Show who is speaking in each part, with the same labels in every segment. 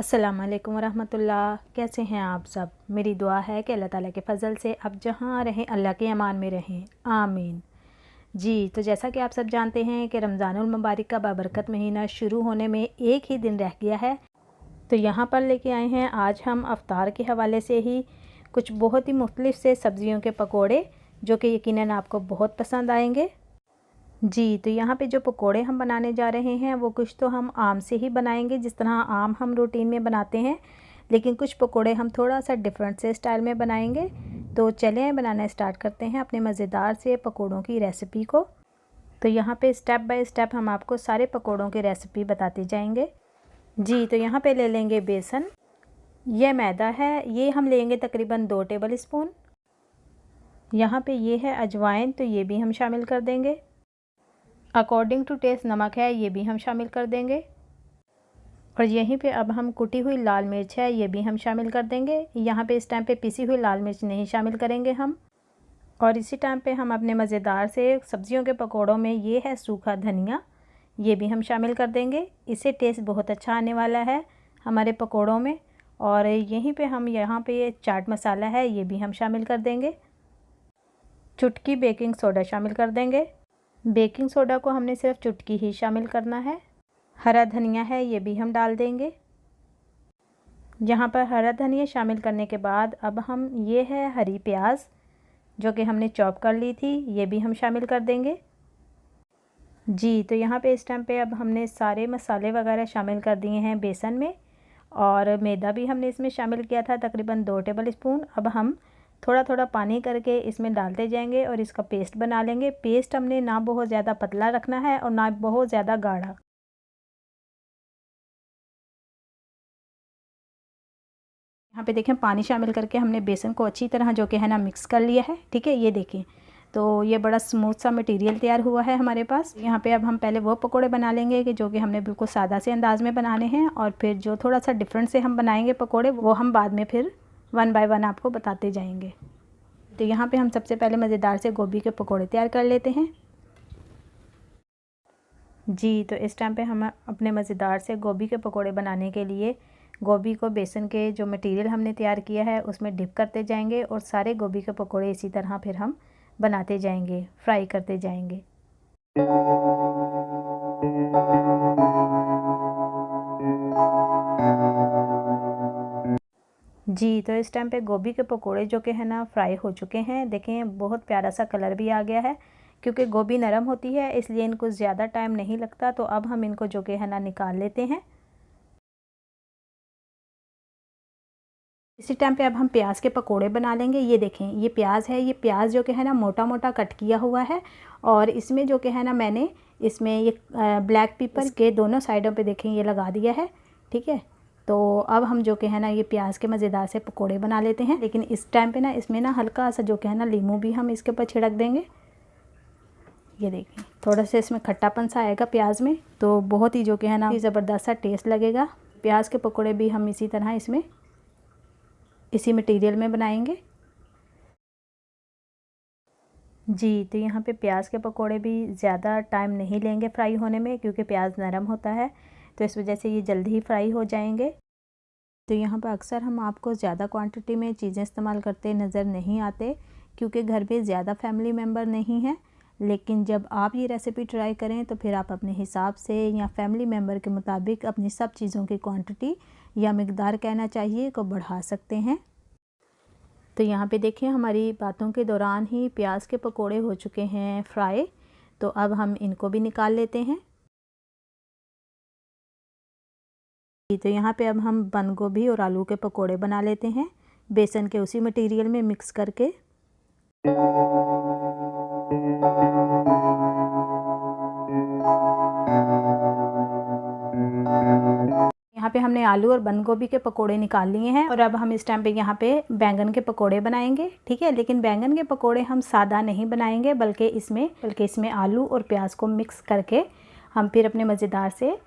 Speaker 1: अस्सलाम वालेकुम वरहमतुल्लाह। कैसे हैं आप सब? मेरी दुआ है कि अल्लाह ताला के फ़ज़ल से आप जहाँ रहें अल्लाह के अमान में रहें, आमीन। जी, तो जैसा कि आप सब जानते हैं कि रमज़ानुल मुबारक का बाबरकत महीना शुरू होने में एक ही दिन रह गया है। तो यहाँ पर लेके आए हैं आज हम अफ्तार के हवाले से ही कुछ बहुत ही मुख्तलिफ़ से सब्ज़ियों के पकोड़े, जो कि यकीनन आपको बहुत पसंद आएंगे। जी, तो यहाँ पे जो पकोड़े हम बनाने जा रहे हैं वो कुछ तो हम आम से ही बनाएंगे, जिस तरह आम हम रूटीन में बनाते हैं, लेकिन कुछ पकोड़े हम थोड़ा सा डिफरेंट से स्टाइल में बनाएंगे। तो चलें बनाना स्टार्ट करते हैं अपने मज़ेदार से पकोड़ों की रेसिपी को। तो यहाँ पे स्टेप बाय स्टेप हम आपको सारे पकोड़ों की रेसिपी बताते जाएंगे। जी, तो यहाँ पे ले लेंगे बेसन, यह मैदा है, ये हम लेंगे तकरीबन 2 टेबल स्पून। यहाँ पे ये है अजवाइन, तो ये भी हम शामिल कर देंगे। अकॉर्डिंग टू टेस्ट नमक है, ये भी हम शामिल कर देंगे। और यहीं पे अब हम कुटी हुई लाल मिर्च है, ये भी हम शामिल कर देंगे। यहाँ पे इस टाइम पे पिसी हुई लाल मिर्च नहीं शामिल करेंगे हम। और इसी टाइम पे हम अपने मज़ेदार से सब्ज़ियों के पकौड़ों में ये है सूखा धनिया, ये भी हम शामिल कर देंगे। इससे टेस्ट बहुत अच्छा आने वाला है हमारे पकौड़ों में। और यहीं पे हम यहाँ पे ये चाट मसाला है, ये भी हम शामिल कर देंगे। चुटकी बेकिंग सोडा शामिल कर देंगे। बेकिंग सोडा को हमने सिर्फ चुटकी ही शामिल करना है। हरा धनिया है, ये भी हम डाल देंगे। यहाँ पर हरा धनिया शामिल करने के बाद अब हम ये है हरी प्याज, जो कि हमने चॉप कर ली थी, ये भी हम शामिल कर देंगे। जी, तो यहाँ पे इस टाइम पे अब हमने सारे मसाले वगैरह शामिल कर दिए हैं बेसन में, और मैदा भी हमने इसमें शामिल किया था तकरीबन 2 टेबल स्पून। अब हम थोड़ा थोड़ा पानी करके इसमें डालते जाएंगे और इसका पेस्ट बना लेंगे। पेस्ट हमने ना बहुत ज़्यादा पतला रखना है और ना बहुत ज़्यादा गाढ़ा। यहाँ पे देखें पानी शामिल करके हमने बेसन को अच्छी तरह जो कि है ना मिक्स कर लिया है। ठीक है, ये देखें तो ये बड़ा स्मूथ सा मटेरियल तैयार हुआ है हमारे पास। यहाँ पे अब हम पहले वो पकोड़े बना लेंगे कि जो कि हमने बिल्कुल सादा से अंदाज में बनाने हैं, और फिर जो थोड़ा सा डिफरेंट से हम बनाएंगे पकोड़े वो हम बाद में फिर 1 बाय 1 आपको बताते जाएंगे। तो यहाँ पे हम सबसे पहले मज़ेदार से गोभी के पकोड़े तैयार कर लेते हैं। जी, तो इस टाइम पे हम अपने मज़ेदार से गोभी के पकोड़े बनाने के लिए गोभी को बेसन के जो मटेरियल हमने तैयार किया है उसमें डिप करते जाएंगे, और सारे गोभी के पकोड़े इसी तरह फिर हम बनाते जाएंगे, फ्राई करते जाएंगे। जी, तो इस टाइम पे गोभी के पकोड़े जो कि है ना फ्राई हो चुके हैं। देखें बहुत प्यारा सा कलर भी आ गया है, क्योंकि गोभी नरम होती है इसलिए इनको ज़्यादा टाइम नहीं लगता। तो अब हम इनको जो कि है ना निकाल लेते हैं। इसी टाइम पे अब हम प्याज के पकोड़े बना लेंगे। ये देखें ये प्याज है, ये प्याज जो कि है ना मोटा मोटा कट किया हुआ है, और इसमें जो कि है ना मैंने इसमें ये ब्लैक पेपर के दोनों साइडों पे देखें ये लगा दिया है। ठीक है, तो अब हम जो कि है ना ये प्याज के मज़ेदार से पकोड़े बना लेते हैं। लेकिन इस टाइम पे ना इसमें ना हल्का सा जो कि है ना लीमू भी हम इसके ऊपर छिड़क देंगे। ये देखें थोड़ा सा इसमें खट्टापन सा आएगा प्याज में, तो बहुत ही जो कि है ना ज़बरदस्त सा टेस्ट लगेगा। प्याज के पकोड़े भी हम इसी तरह इसमें इसी मटेरियल में बनाएंगे। जी, तो यहाँ पे प्याज के पकोड़े भी ज़्यादा टाइम नहीं लेंगे फ्राई होने में, क्योंकि प्याज नरम होता है, तो इस वजह से ये जल्दी ही फ्राई हो जाएंगे। तो यहाँ पर अक्सर हम आपको ज़्यादा क्वांटिटी में चीज़ें इस्तेमाल करते नज़र नहीं आते, क्योंकि घर पे ज़्यादा फैमिली मेम्बर नहीं हैं। लेकिन जब आप ये रेसिपी ट्राई करें तो फिर आप अपने हिसाब से या फैमिली मेम्बर के मुताबिक अपनी सब चीज़ों की क्वांटिटी या मिकदार कहना चाहिए को बढ़ा सकते हैं। तो यहाँ पे देखिए हमारी बातों के दौरान ही प्याज के पकोड़े हो चुके हैं फ्राई। तो अब हम इनको भी निकाल लेते हैं। तो यहाँ पे अब हम बंद गोभी और आलू के पकोड़े बना लेते हैं बेसन के उसी मटेरियल में मिक्स करके। यहाँ पे हमने आलू और बंद गोभी के पकोड़े निकाल लिए हैं, और अब हम इस टाइम पे यहाँ पे बैंगन के पकोड़े बनाएंगे। ठीक है, लेकिन बैंगन के पकोड़े हम सादा नहीं बनाएंगे, बल्कि इसमें आलू और प्याज को मिक्स करके हम फिर अपने मज़ेदार से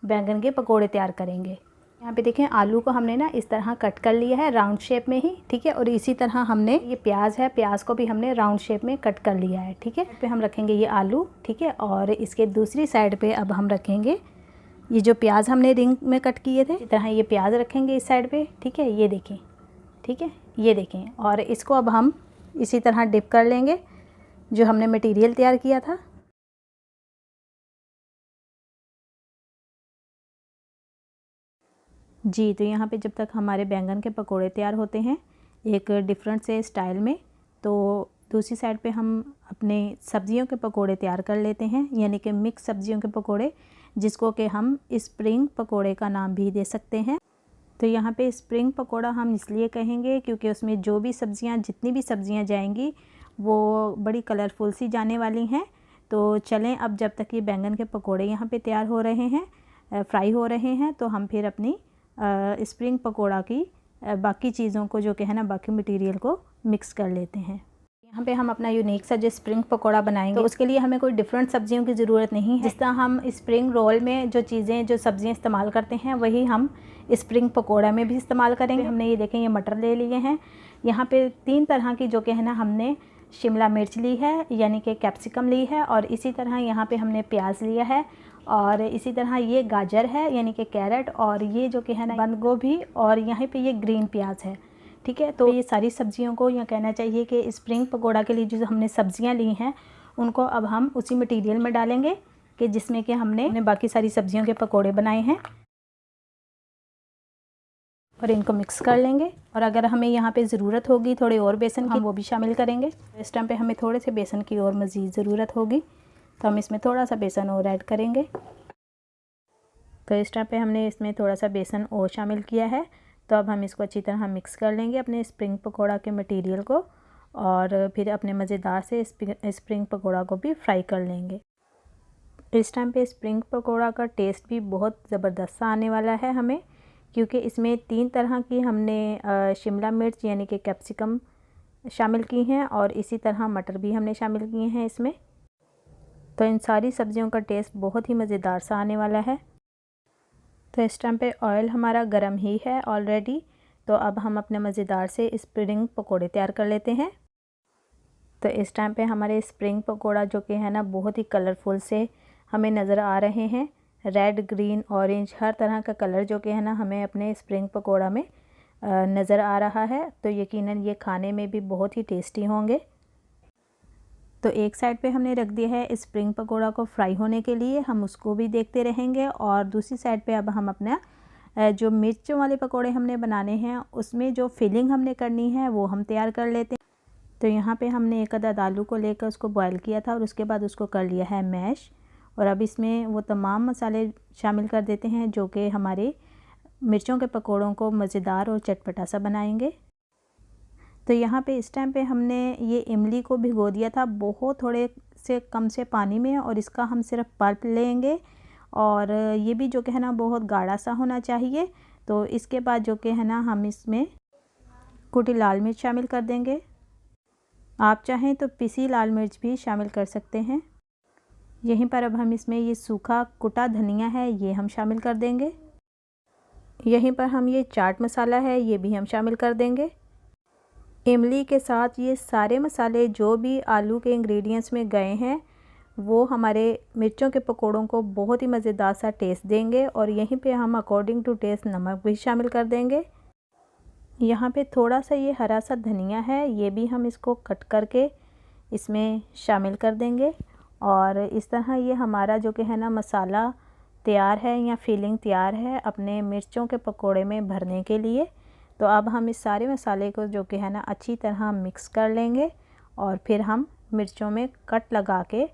Speaker 1: बैंगन के पकोड़े तैयार करेंगे। यहाँ पे देखें आलू को हमने ना इस तरह कट कर लिया है राउंड शेप में ही। ठीक है, और इसी तरह हमने ये प्याज है, प्याज को भी हमने राउंड शेप में कट कर लिया है। ठीक है, पे हम रखेंगे ये आलू। ठीक है, और इसके दूसरी साइड पे अब हम रखेंगे ये जो प्याज हमने रिंग में कट किए थे, इस तरह ये प्याज रखेंगे इस साइड पे, ठीक है, ये देखें, ठीक है, ये देखें। और इसको अब हम इसी तरह डिप कर लेंगे जो हमने मटेरियल तैयार किया था। जी, तो यहाँ पे जब तक हमारे बैंगन के पकोड़े तैयार होते हैं एक डिफरेंट से स्टाइल में, तो दूसरी साइड पे हम अपने सब्जियों के पकोड़े तैयार कर लेते हैं, यानी कि मिक्स सब्जियों के पकोड़े, जिसको कि हम स्प्रिंग पकोड़े का नाम भी दे सकते हैं। तो यहाँ पे स्प्रिंग पकोड़ा हम इसलिए कहेंगे क्योंकि उसमें जो भी सब्जियाँ, जितनी भी सब्जियाँ जाएंगी वो बड़ी कलरफुल सी जाने वाली हैं। तो चलें, अब जब तक ये बैंगन के पकोड़े यहाँ पे तैयार हो रहे हैं, फ्राई हो रहे हैं, तो हम फिर अपनी स्प्रिंग पकोड़ा की बाकी चीज़ों को जो कि है ना, बाकी मटेरियल को मिक्स कर लेते हैं। यहाँ पे हम अपना यूनिक सा जो स्प्रिंग पकोड़ा बनाएंगे, तो उसके लिए हमें कोई डिफरेंट सब्जियों की ज़रूरत नहीं है। जिस तरह हम स्प्रिंग रोल में जो चीज़ें, जो सब्जियाँ इस्तेमाल करते हैं, वही हम स्प्रिंग पकोड़ा में भी इस्तेमाल करेंगे। हमने ये देखें, ये मटर ले लिए हैं। यहाँ पे 3 तरह की जो कि है ना, हमने शिमला मिर्च ली है, यानी कि कैप्सिकम ली है, और इसी तरह यहाँ पे हमने प्याज लिया है, और इसी तरह ये गाजर है यानी कि कैरेट, और ये जो कि है ना बंद गोभी, और यहाँ पे ये ग्रीन प्याज है, ठीक है। तो ये सारी सब्जियों को, या कहना चाहिए कि स्प्रिंग पकोड़ा के लिए जो हमने सब्जियां ली हैं उनको अब हम उसी मटेरियल में डालेंगे कि जिसमें कि हमने बाकी सारी सब्जियों के पकोड़े बनाए हैं, और इनको मिक्स कर लेंगे। और अगर हमें यहाँ पे ज़रूरत होगी थोड़े और बेसन की, हम वो भी शामिल करेंगे। इस टाइम पे हमें थोड़े से बेसन की और मज़ीद ज़रूरत होगी, तो हम इसमें थोड़ा सा बेसन और ऐड करेंगे। तो इस टाइम पे हमने इसमें थोड़ा सा बेसन और शामिल किया है। तो अब हम इसको अच्छी तरह मिक्स कर लेंगे अपने स्प्रिंग पकोड़ा के मटेरियल को, और फिर अपने मज़ेदार से स्प्रिंग पकोड़ा को भी फ्राई कर लेंगे। इस टाइम पे स्प्रिंग पकोड़ा का टेस्ट भी बहुत ज़बरदस्त आने वाला है हमें, क्योंकि इसमें 3 तरह की हमने शिमला मिर्च यानी कि कैप्सिकम शामिल की हैं, और इसी तरह मटर भी हमने शामिल किए हैं इसमें। तो इन सारी सब्जियों का टेस्ट बहुत ही मज़ेदार सा आने वाला है। तो इस टाइम पे ऑयल हमारा गर्म ही है ऑलरेडी। तो अब हम अपने मज़ेदार से स्प्रिंग पकोड़े तैयार कर लेते हैं। तो इस टाइम पे हमारे स्प्रिंग पकोड़ा जो कि है ना, बहुत ही कलरफुल से हमें नज़र आ रहे हैं। रेड, ग्रीन, ऑरेंज, हर तरह का कलर जो कि है ना, हमें अपने स्प्रिंग पकोड़ा में नज़र आ रहा है। तो यकीनन ये खाने में भी बहुत ही टेस्टी होंगे। तो एक साइड पे हमने रख दिया है स्प्रिंग पकोड़ा को फ्राई होने के लिए, हम उसको भी देखते रहेंगे। और दूसरी साइड पे अब हम अपना जो मिर्चों वाले पकोड़े हमने बनाने हैं, उसमें जो फिलिंग हमने करनी है वो हम तैयार कर लेते हैं। तो यहाँ पे हमने एक अदद आलू को लेकर उसको बॉयल किया था, और उसके बाद उसको कर लिया है मैश। और अब इसमें वो तमाम मसाले शामिल कर देते हैं जो कि हमारे मिर्चों के पकोड़ों को मज़ेदार और चटपटा सा बनाएंगे। तो यहाँ पे इस टाइम पे हमने ये इमली को भिगो दिया था बहुत थोड़े से कम से पानी में, और इसका हम सिर्फ पल्प लेंगे, और ये भी जो कि है ना बहुत गाढ़ा सा होना चाहिए। तो इसके बाद जो कि है ना, हम इसमें कुटी लाल मिर्च शामिल कर देंगे। आप चाहें तो पिसी लाल मिर्च भी शामिल कर सकते हैं। यहीं पर अब हम इसमें ये सूखा कुटा धनिया है, ये हम शामिल कर देंगे। यहीं पर हम ये चाट मसाला है, ये भी हम शामिल कर देंगे। इमली के साथ ये सारे मसाले जो भी आलू के इंग्रेडिएंट्स में गए हैं, वो हमारे मिर्चों के पकोड़ों को बहुत ही मज़ेदार सा टेस्ट देंगे। और यहीं पे हम अकॉर्डिंग टू टेस्ट नमक भी शामिल कर देंगे। यहाँ पे थोड़ा सा ये हरा सा धनिया है, ये भी हम इसको कट करके इसमें शामिल कर देंगे। और इस तरह ये हमारा जो कि है ना मसाला तैयार है, या फीलिंग तैयार है अपने मिर्चों के पकोड़े में भरने के लिए। तो अब हम इस सारे मसाले को जो कि है ना अच्छी तरह मिक्स कर लेंगे, और फिर हम मिर्चों में कट लगा के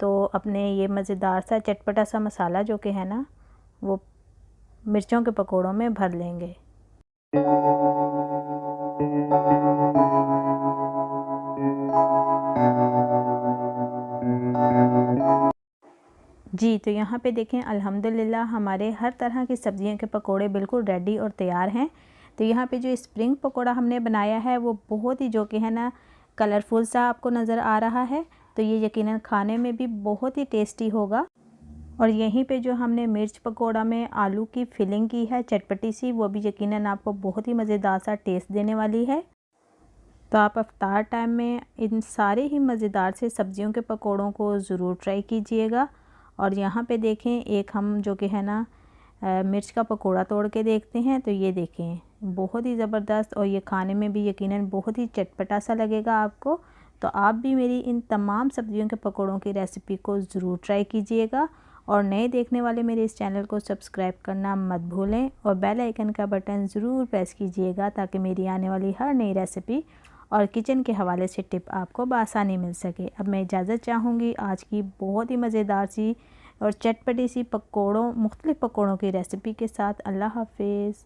Speaker 1: तो अपने ये मज़ेदार सा चटपटा सा मसाला जो कि है ना, वो मिर्चों के पकोड़ों में भर लेंगे। जी, तो यहाँ पे देखें अल्हम्दुलिल्लाह हमारे हर तरह की सब्जियों के पकोड़े बिल्कुल रेडी और तैयार हैं। तो यहाँ पे जो स्प्रिंग पकोड़ा हमने बनाया है वो बहुत ही जो कि है ना कलरफुल सा आपको नज़र आ रहा है। तो ये यकीनन खाने में भी बहुत ही टेस्टी होगा। और यहीं पे जो हमने मिर्च पकोड़ा में आलू की फिलिंग की है चटपटी सी, वो भी यकीनन आपको बहुत ही मज़ेदार सा टेस्ट देने वाली है। तो आप इफ्तार टाइम में इन सारे ही मज़ेदार से सब्जियों के पकोड़ों को ज़रूर ट्राई कीजिएगा। और यहाँ पे देखें एक हम जो कि है ना मिर्च का पकोड़ा तोड़ के देखते हैं। तो ये देखें, बहुत ही ज़बरदस्त, और ये खाने में भी यकीनन बहुत ही चटपटा सा लगेगा आपको। तो आप भी मेरी इन तमाम सब्जियों के पकोड़ों की रेसिपी को ज़रूर ट्राई कीजिएगा, और नए देखने वाले मेरे इस चैनल को सब्सक्राइब करना मत भूलें, और बेल आइकन का बटन ज़रूर प्रेस कीजिएगा ताकि मेरी आने वाली हर नई रेसिपी और किचन के हवाले से टिप आपको बआसानी मिल सके। अब मैं इजाज़त चाहूँगी आज की बहुत ही मज़ेदार सी और चटपटी सी मुख्तलिफ़ पकौड़ों की रेसिपी के साथ। अल्लाह हाफ़िज़।